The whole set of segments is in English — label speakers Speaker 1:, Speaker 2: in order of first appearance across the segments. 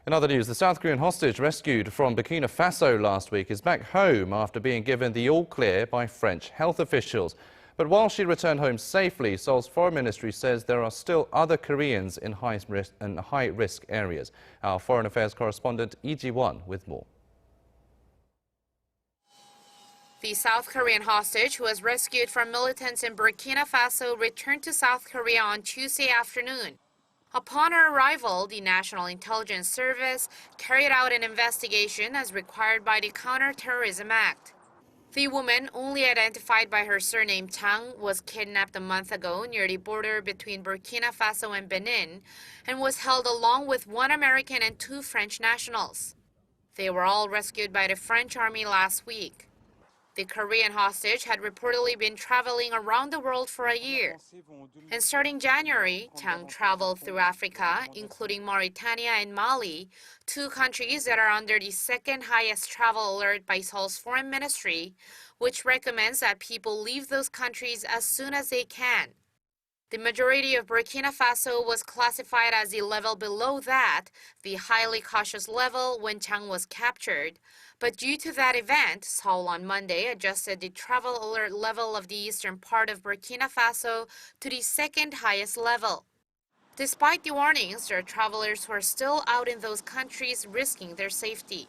Speaker 1: In other news, the South Korean hostage rescued from Burkina Faso last week is back home after being given the all-clear by French health officials. But while she returned home safely, Seoul's foreign ministry says there are still other Koreans in high-risk areas. Our foreign affairs correspondent Lee Ji-won with more.
Speaker 2: The South Korean hostage, who was rescued from militants in Burkina Faso, returned to South Korea on Tuesday afternoon. Upon her arrival, the National Intelligence Service carried out an investigation as required by the Counter-Terrorism Act. The woman, only identified by her surname Jang, was kidnapped a month ago near the border between Burkina Faso and Benin and was held along with one American and two French nationals. They were all rescued by the French army last week. The Korean hostage had reportedly been traveling around the world for a year. And starting January, Jang traveled through Africa, including Mauritania and Mali, two countries that are under the second highest travel alert by Seoul's foreign ministry, which recommends that people leave those countries as soon as they can. The majority of Burkina Faso was classified as the level below that, the highly cautious level, when Jang was captured. But due to that event, Seoul on Monday adjusted the travel alert level of the eastern part of Burkina Faso to the second highest level. Despite the warnings, there are travelers who are still out in those countries risking their safety.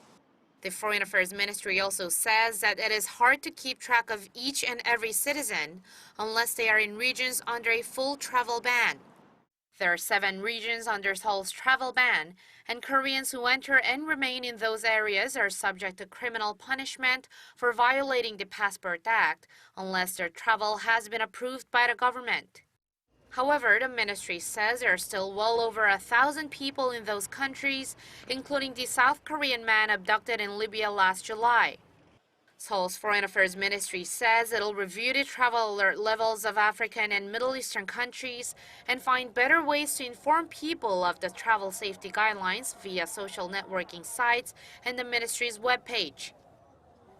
Speaker 2: The Foreign Affairs Ministry also says that it is hard to keep track of each and every citizen unless they are in regions under a full travel ban. There are 7 regions under Seoul's travel ban, and Koreans who enter and remain in those areas are subject to criminal punishment for violating the Passport Act unless their travel has been approved by the government. However, the ministry says there are still well over 1,000 people in those countries, including the South Korean man abducted in Libya last July. Seoul's Foreign Affairs Ministry says it'll review the travel alert levels of African and Middle Eastern countries and find better ways to inform people of the travel safety guidelines via social networking sites and the ministry's webpage.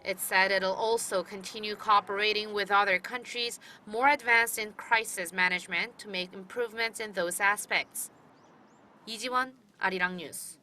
Speaker 2: It said it'll also continue cooperating with other countries more advanced in crisis management to make improvements in those aspects. Lee Ji-won, Arirang News.